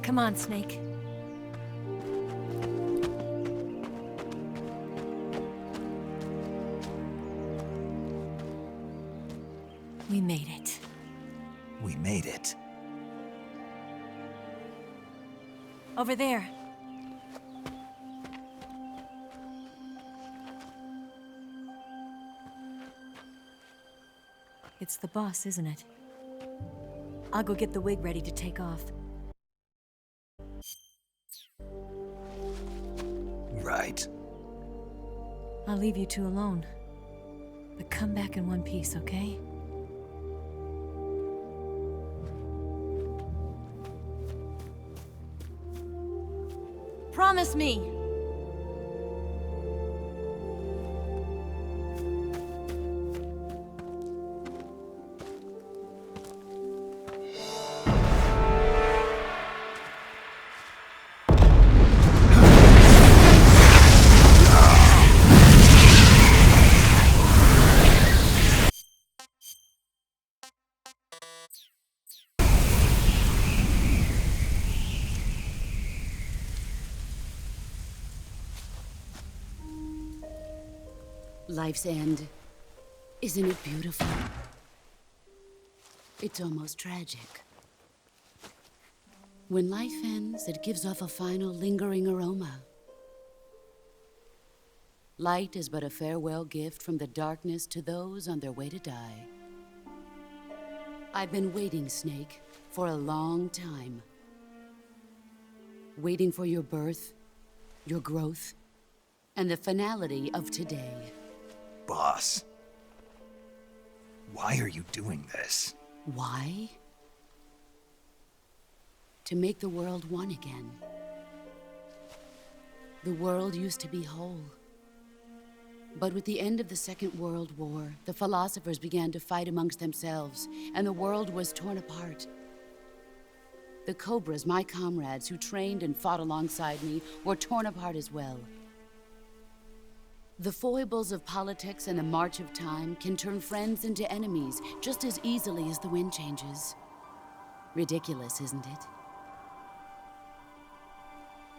Come on, Snake. We made it. We made it. Over there. It's the boss, isn't it? I'll go get the wig ready to take off. Right. I'll leave you two alone. But come back in one piece, okay? Promise me! Life's end. Isn't it beautiful? It's almost tragic. When life ends, it gives off a final lingering aroma. Light is but a farewell gift from the darkness to those on their way to die. I've been waiting, Snake, for a long time. Waiting for your birth, your growth, and the finality of today. Boss. Why are you doing this? Why? To make the world one again. The world used to be whole. But with the end of the Second World War, the philosophers began to fight amongst themselves, and the world was torn apart. The Cobras, my comrades who trained and fought alongside me, were torn apart as well. The foibles of politics and the march of time can turn friends into enemies just as easily as the wind changes. Ridiculous, isn't it?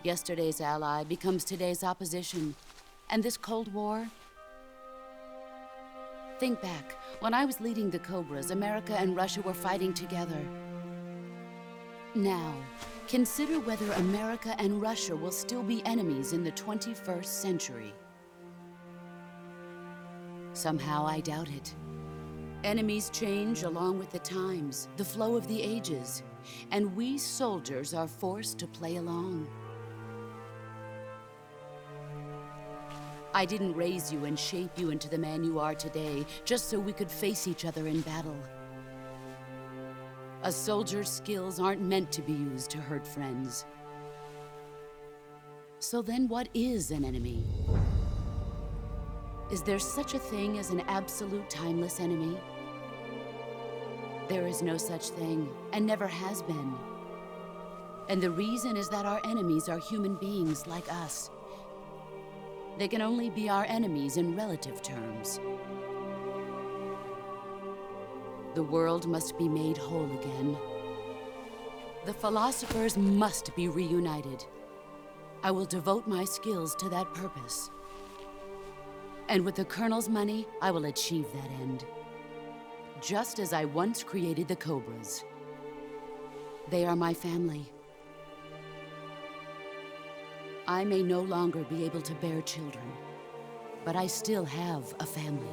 Yesterday's ally becomes today's opposition. And this Cold War? Think back. When I was leading the Cobras, America and Russia were fighting together. Now, consider whether America and Russia will still be enemies in the 21st century. Somehow I doubt it. Enemies change along with the times, the flow of the ages, and we soldiers are forced to play along. I didn't raise you and shape you into the man you are today just so we could face each other in battle. A soldier's skills aren't meant to be used to hurt friends. So then what is an enemy? Is there such a thing as an absolute timeless enemy? There is no such thing, and never has been. And the reason is that our enemies are human beings like us. They can only be our enemies in relative terms. The world must be made whole again. The philosophers must be reunited. I will devote my skills to that purpose. And with the Colonel's money, I will achieve that end. Just as I once created the Cobras. They are my family. I may no longer be able to bear children, but I still have a family.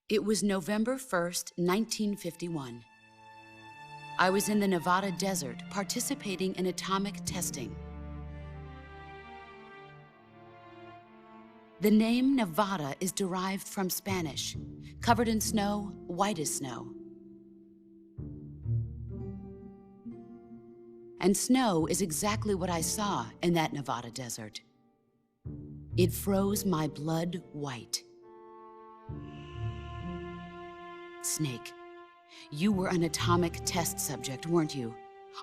It was November 1st, 1951. I was in the Nevada desert participating in atomic testing. The name Nevada is derived from Spanish, covered in snow, white as snow. And snow is exactly what I saw in that Nevada desert. It froze my blood white. Snake, you were an atomic test subject, weren't you?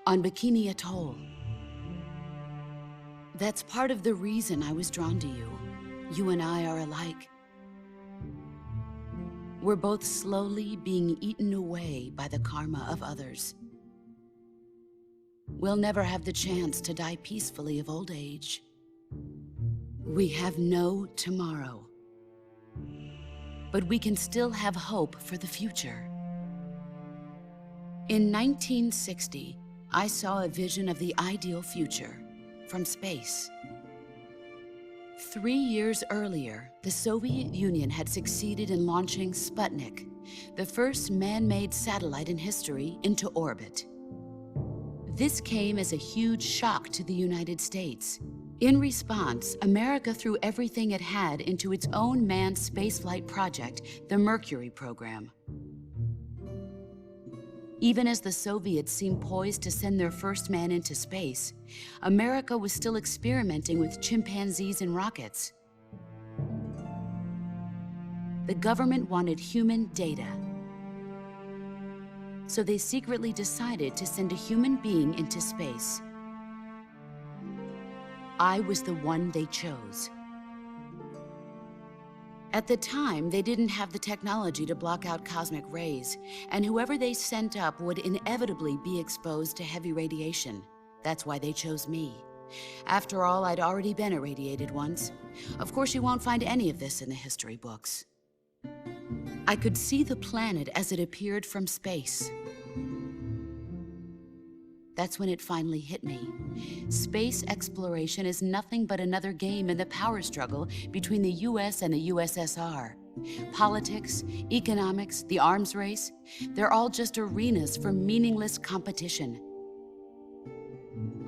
On Bikini Atoll. That's part of the reason I was drawn to you. You and I are alike. we're both slowly being eaten away by the karma of others. We'll never have the chance to die peacefully of old age. We have no tomorrow. But we can still have hope for the future. In 1960, I saw a vision of the ideal future from space. 3 years earlier, the Soviet Union had succeeded in launching Sputnik, the first man-made satellite in history, into orbit. This came as a huge shock to the United States. In response, America threw everything it had into its own manned spaceflight project, the Mercury program. Even as the Soviets seemed poised to send their first man into space, America was still experimenting with chimpanzees and rockets. The government wanted human data, so they secretly decided to send a human being into space. I was the one they chose. At the time, they didn't have the technology to block out cosmic rays, and whoever they sent up would inevitably be exposed to heavy radiation. That's why they chose me. After all, I'd already been irradiated once. Of course, you won't find any of this in the history books. I could see the planet as it appeared from space. That's when it finally hit me. Space exploration is nothing but another game in the power struggle between the US and the USSR. Politics, economics, the arms race, they're all just arenas for meaningless competition.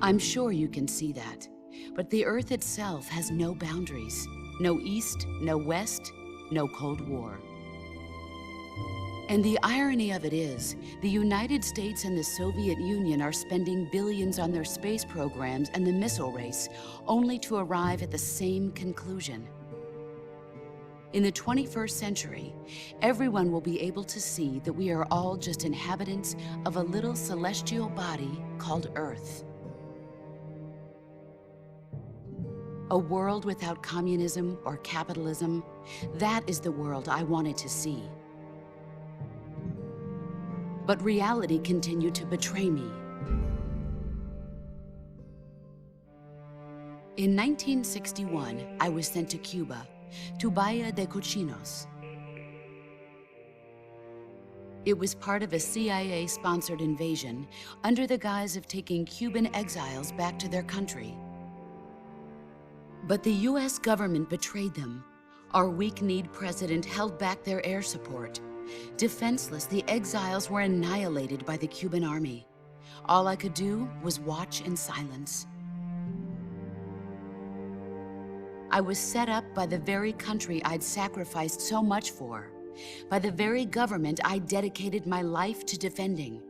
I'm sure you can see that, but the Earth itself has no boundaries. No East, no West, no Cold War. And the irony of it is, the United States and the Soviet Union are spending billions on their space programs and the missile race, only to arrive at the same conclusion. In the 21st century, everyone will be able to see that we are all just inhabitants of a little celestial body called Earth. A world without communism or capitalism, that is the world I wanted to see. But reality continued to betray me. In 1961, I was sent to Cuba, to Bahia de Cochinos. It was part of a CIA-sponsored invasion under the guise of taking Cuban exiles back to their country. But the US government betrayed them. Our weak-kneed president held back their air support. Defenseless, the exiles were annihilated by the Cuban army. All I could do was watch in silence. I was set up by the very country I'd sacrificed so much for, by the very government I dedicated my life to defending.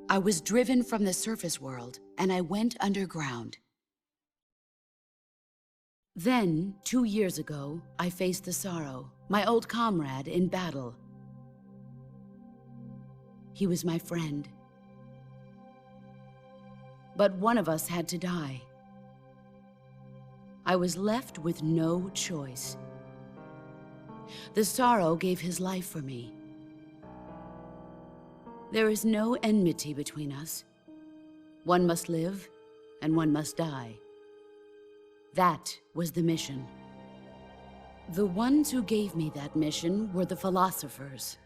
I was driven from the surface world, and I went underground. Then, 2 years ago, I faced the sorrow, my old comrade in battle. He was my friend. But one of us had to die. I was left with no choice. The sorrow gave his life for me. There is no enmity between us. One must live, and one must die. That was the mission. The ones who gave me that mission were the philosophers.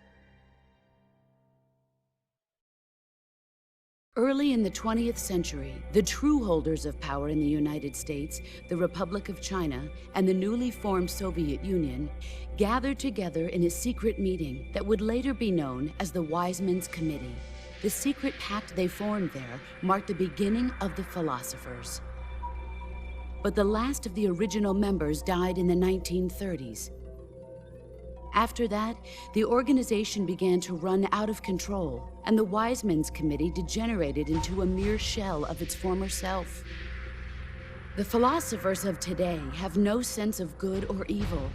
Early in the 20th century, the true holders of power in the United States, the Republic of China, and the newly formed Soviet Union gathered together in a secret meeting that would later be known as the Wise Men's Committee. The secret pact they formed there marked the beginning of the philosophers. But the last of the original members died in the 1930s. After that, the organization began to run out of control, and the Wise Men's Committee degenerated into a mere shell of its former self. The philosophers of today have no sense of good or evil.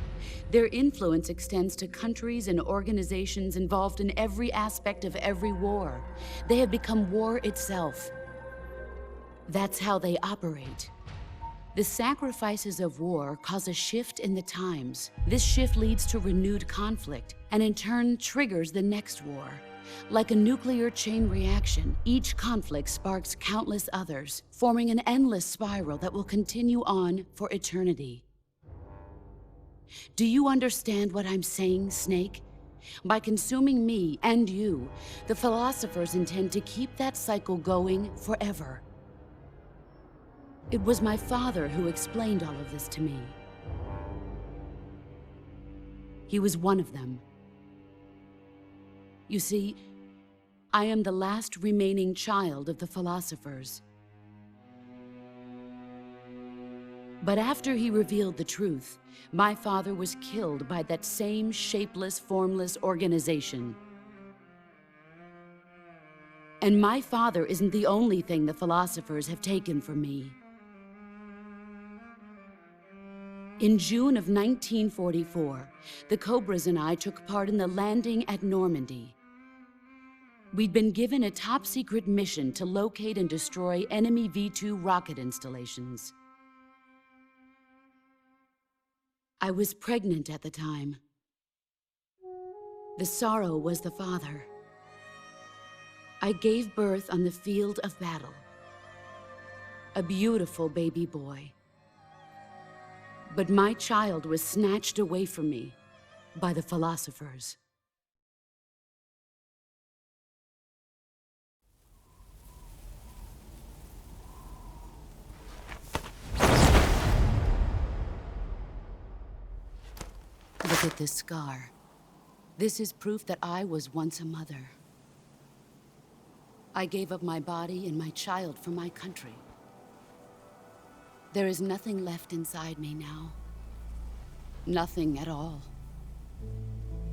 Their influence extends to countries and organizations involved in every aspect of every war. They have become war itself. That's how they operate. The sacrifices of war cause a shift in the times. This shift leads to renewed conflict, and in turn triggers the next war. Like a nuclear chain reaction, each conflict sparks countless others, forming an endless spiral that will continue on for eternity. Do you understand what I'm saying, Snake? By consuming me and you, the philosophers intend to keep that cycle going forever. It was my father who explained all of this to me. He was one of them. You see, I am the last remaining child of the philosophers. But after he revealed the truth, my father was killed by that same shapeless, formless organization. And my father isn't the only thing the philosophers have taken from me. In June of 1944, the Cobras and I took part in the landing at Normandy. We'd been given a top-secret mission to locate and destroy enemy V-2 rocket installations. I was pregnant at the time. The sorrow was the father. I gave birth on the field of battle. A beautiful baby boy. But my child was snatched away from me by the philosophers. Look at this scar. This is proof that I was once a mother. I gave up my body and my child for my country. There is nothing left inside me now. Nothing at all.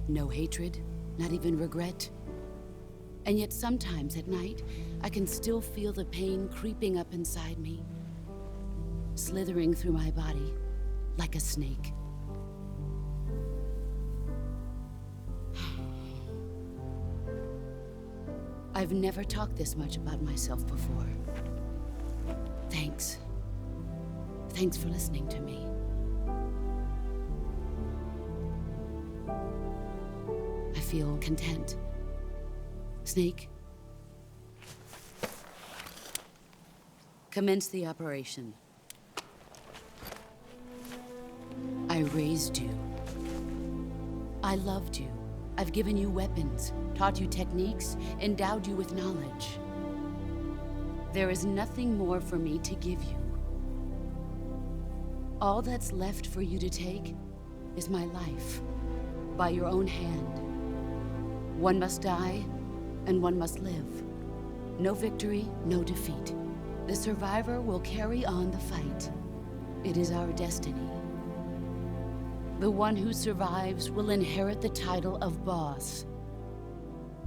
No hatred, not even regret. And yet sometimes at night, I can still feel the pain creeping up inside me, slithering through my body like a snake. I've never talked this much about myself before. Thanks. Thanks for listening to me. I feel content. Snake, commence the operation. I raised you. I loved you. I've given you weapons, taught you techniques, endowed you with knowledge. There is nothing more for me to give you. All that's left for you to take is my life, by your own hand. One must die, and one must live. No victory, no defeat. The survivor will carry on the fight. It is our destiny. The one who survives will inherit the title of boss.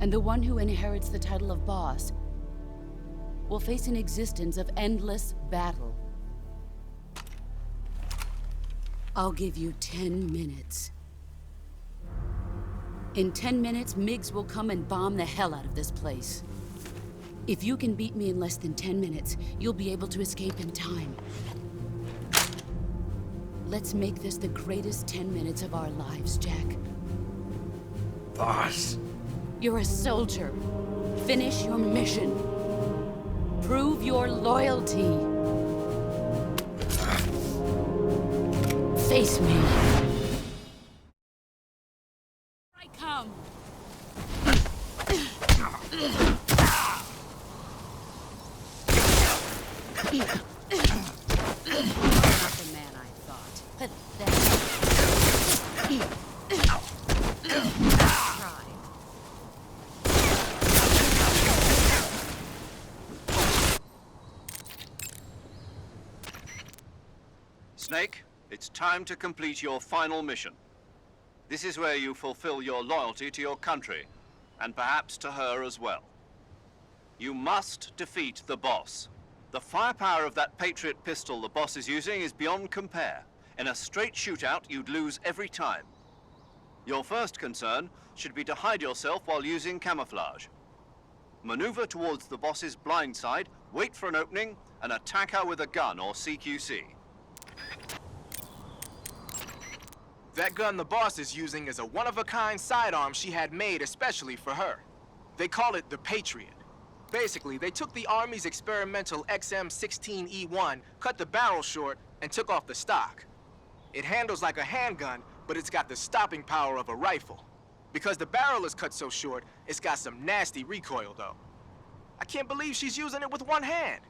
And the one who inherits the title of boss will face an existence of endless battle. I'll give you 10 minutes. In 10 minutes, MiGs will come and bomb the hell out of this place. If you can beat me in less than 10 minutes, you'll be able to escape in time. Let's make this the greatest 10 minutes of our lives, Jack. Boss. You're a soldier. Finish your mission. Prove your loyalty. Face me. I come. Not the man I thought. Pathetic. Try. Snake, it's time to complete your final mission. This is where you fulfill your loyalty to your country, and perhaps to her as well. You must defeat the boss. The firepower of that Patriot pistol the boss is using is beyond compare. In a straight shootout, you'd lose every time. Your first concern should be to hide yourself while using camouflage. Maneuver towards the boss's blind side, wait for an opening, and attack her with a gun or CQC. That gun the boss is using is a one-of-a-kind sidearm she had made especially for her. They call it the Patriot. Basically, they took the Army's experimental XM-16E1, cut the barrel short, and took off the stock. It handles like a handgun, but it's got the stopping power of a rifle. Because the barrel is cut so short, it's got some nasty recoil, though. I can't believe she's using it with one hand.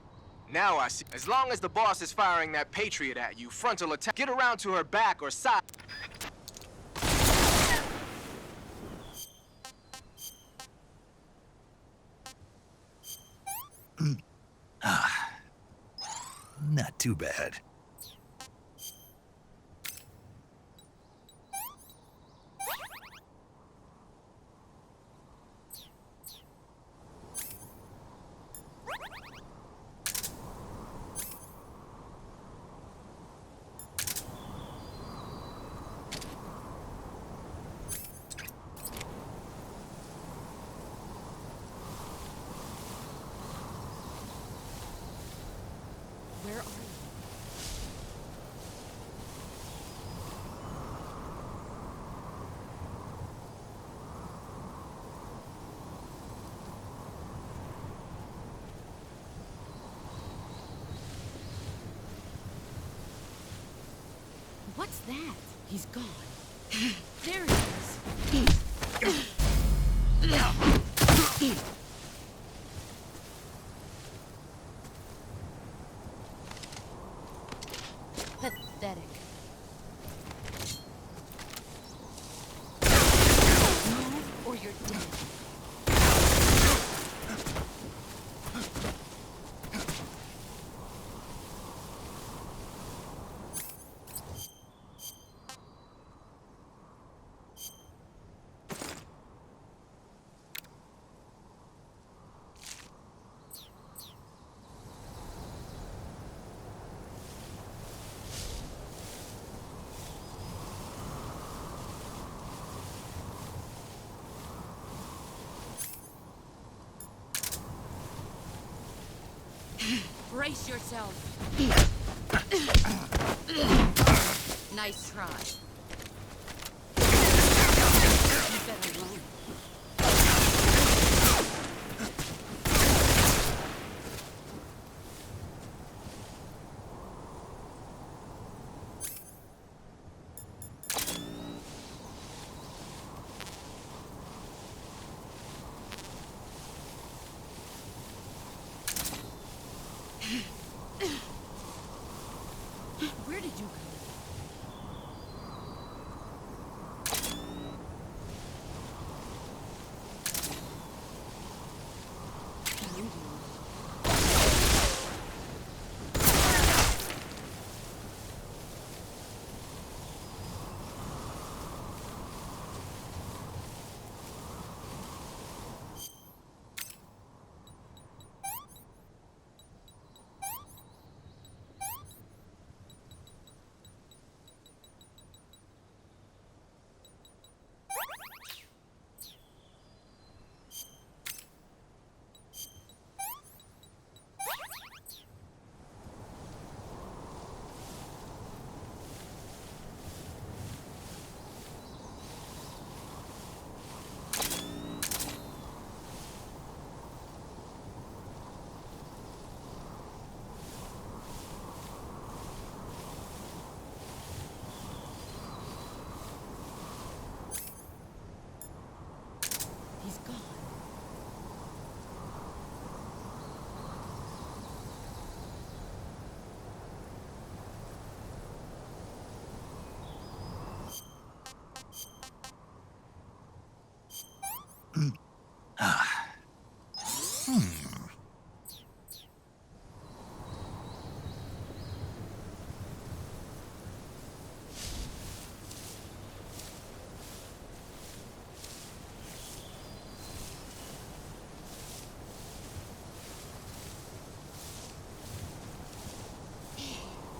Now I see. As long as the boss is firing that Patriot at you, frontal attack, get around to her back or side. Not too bad. Where are you? What's that? He's gone. There he is. Pathetic. Move or you're dead. Brace yourself. Nice try. You better run. Where did you go? Behind you. He's gone.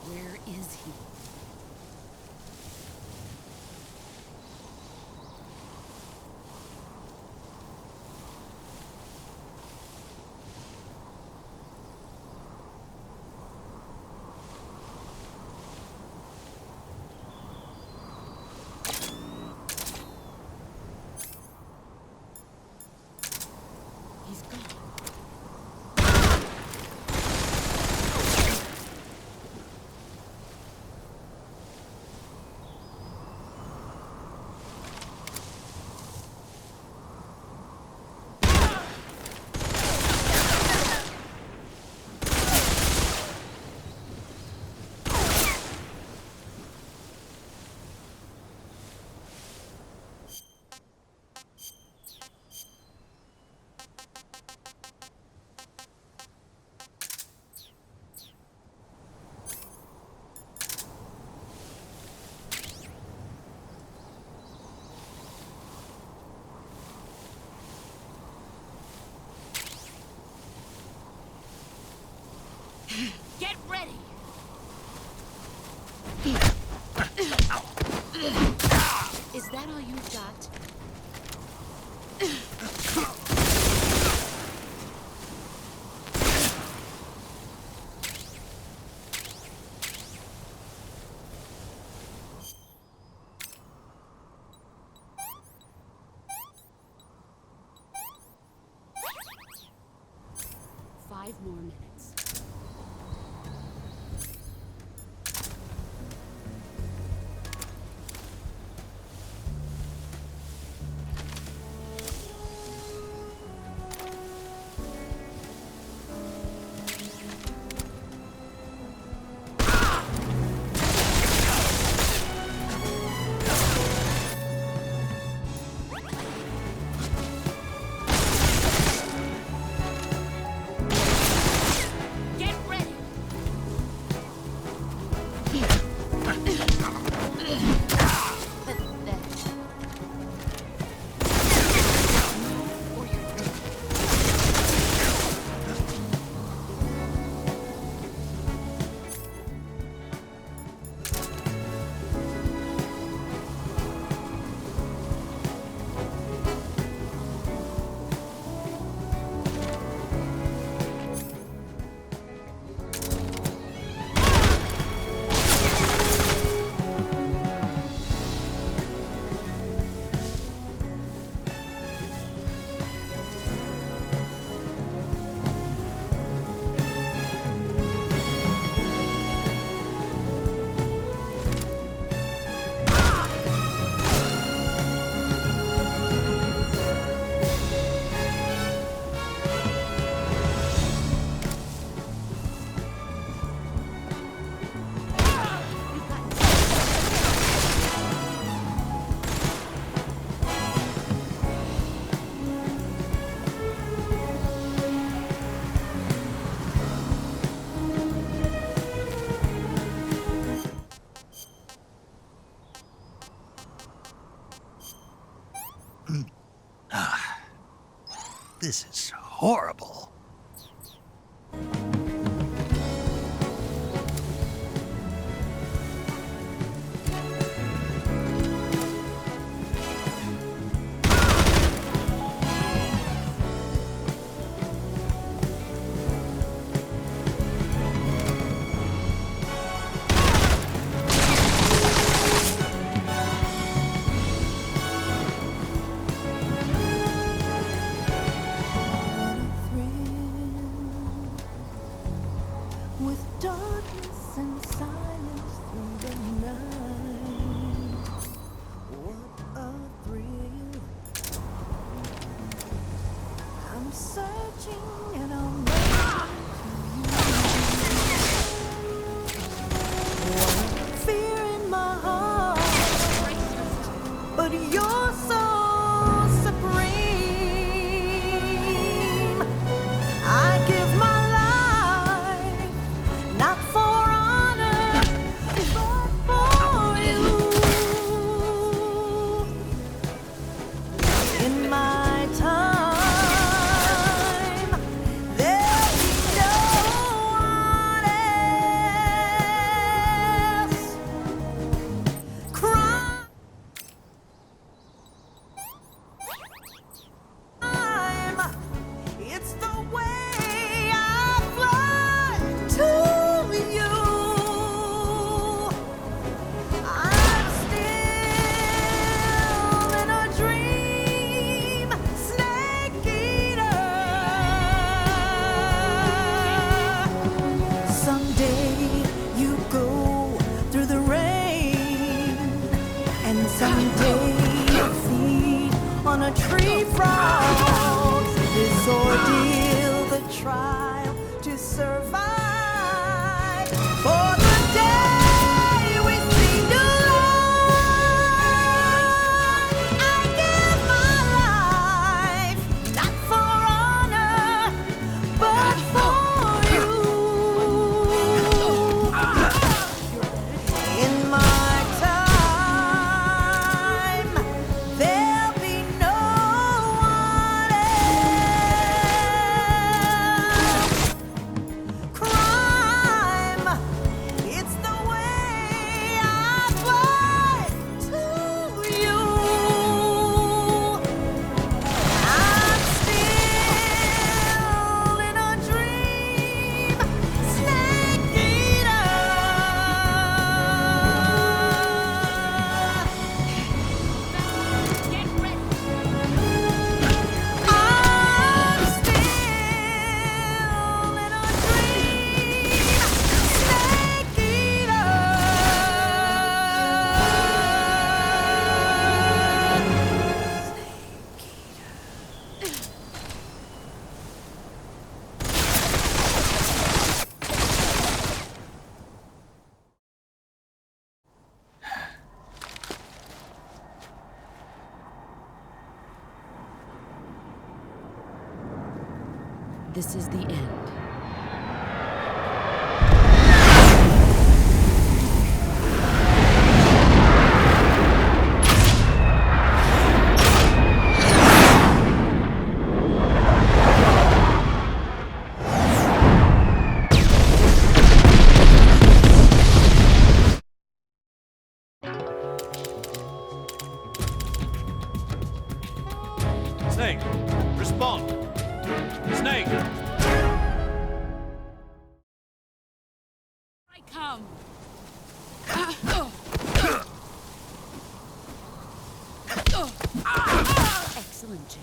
Where is he? that all you've got? Five more minutes. This is horrible. With darkness and silence through the night, what a thrill! I'm searching and I'm running to you. One fear in my heart, but you're so supreme. I give my not for honor, but for you. In my time, there'll be no one else. Crime, it's the way I fly to you. I'm still in a dream, snake eater. Someday you go through the rain, and someday you feed on a tree frog. This ordeal, the trial to survive. For the day we see new light, I give my life, not for honor, but for you. In my time, there'll be no one else. This is the end. Snake, respond! Snake! I come! Excellent, Jake.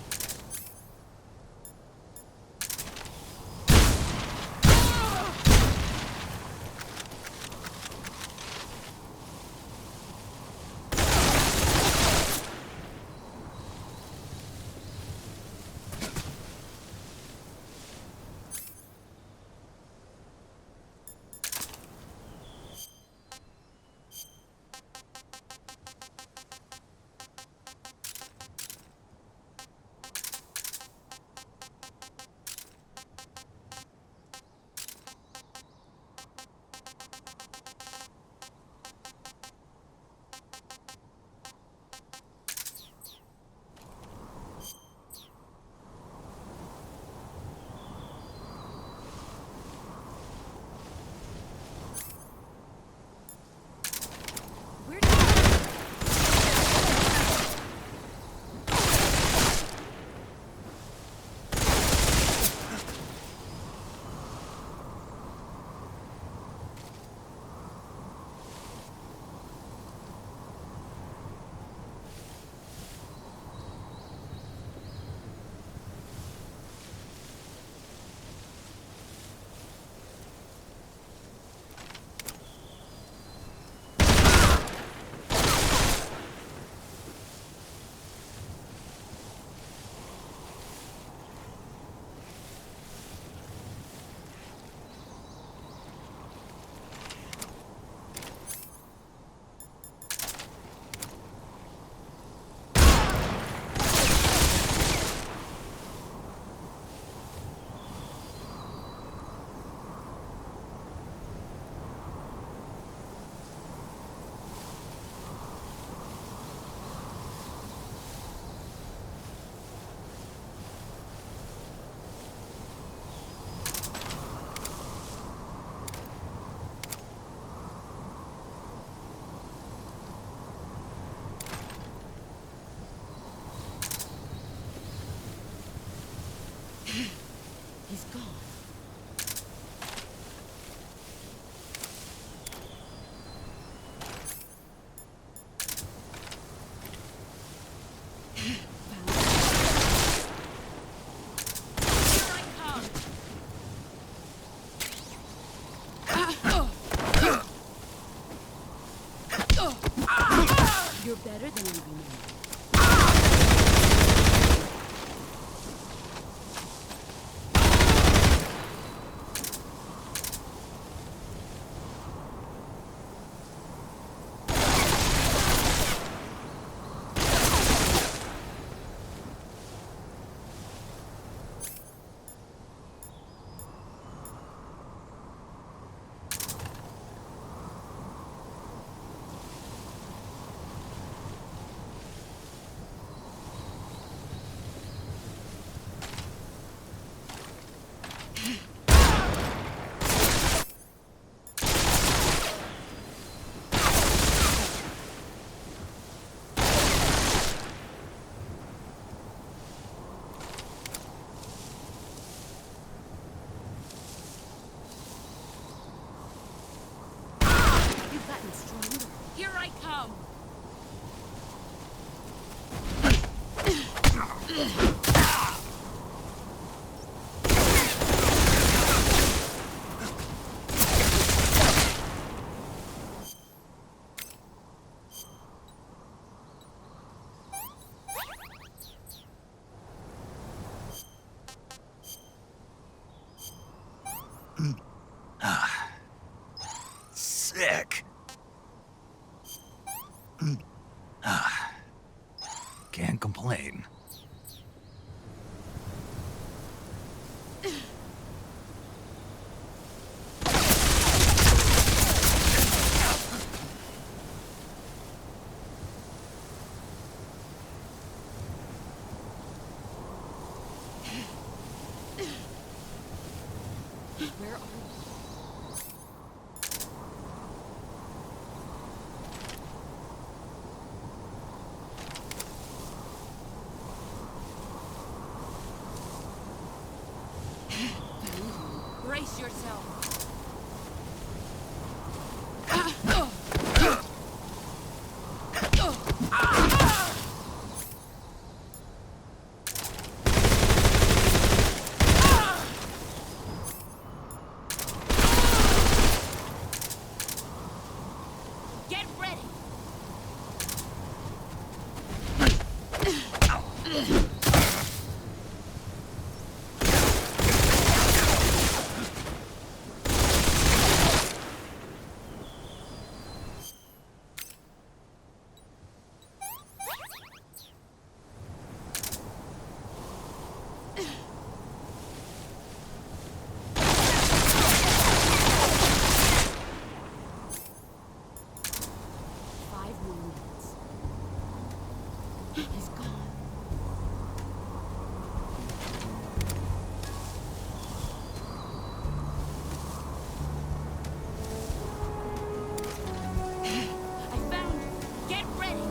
He's gone. You're better than you remember. You've gotten stronger. Here I come. Sick. Can't complain. are you? Brace yourself. Get ready. He's gone. I found you. Get ready.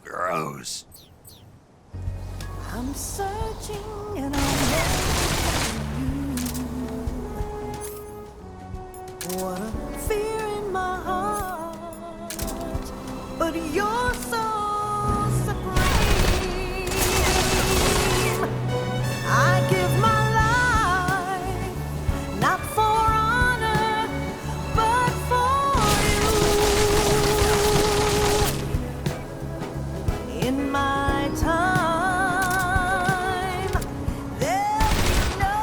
Gross. I'm searching and I'm looking for you. What a fear in my heart, but you're so supreme. I give my life, not for honor, but for you. In my time, there'll be no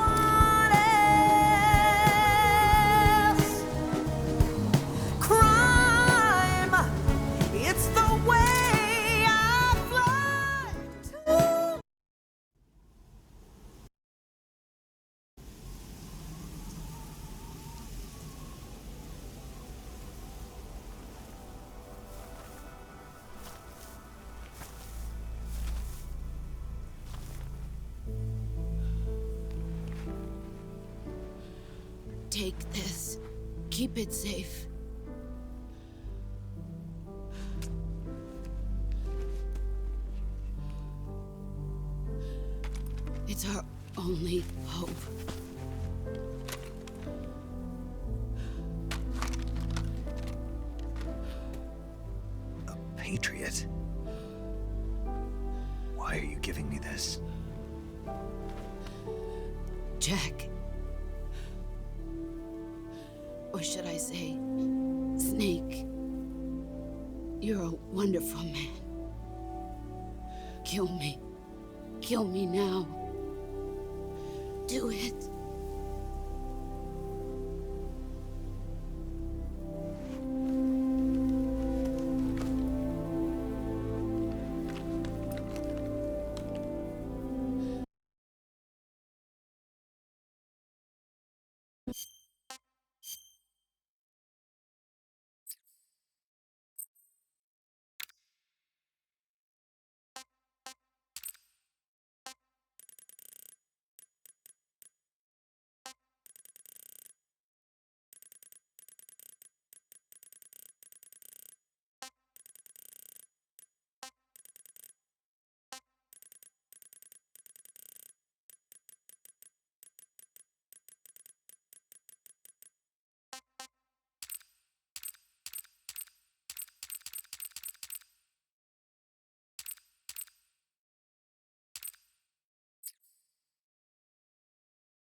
one else. Crime Take this. Keep it safe. It's our only hope. A patriot? Why are you giving me this? Jack. Or should I say, Snake. You're a wonderful man. Kill me. Kill me now. Do it.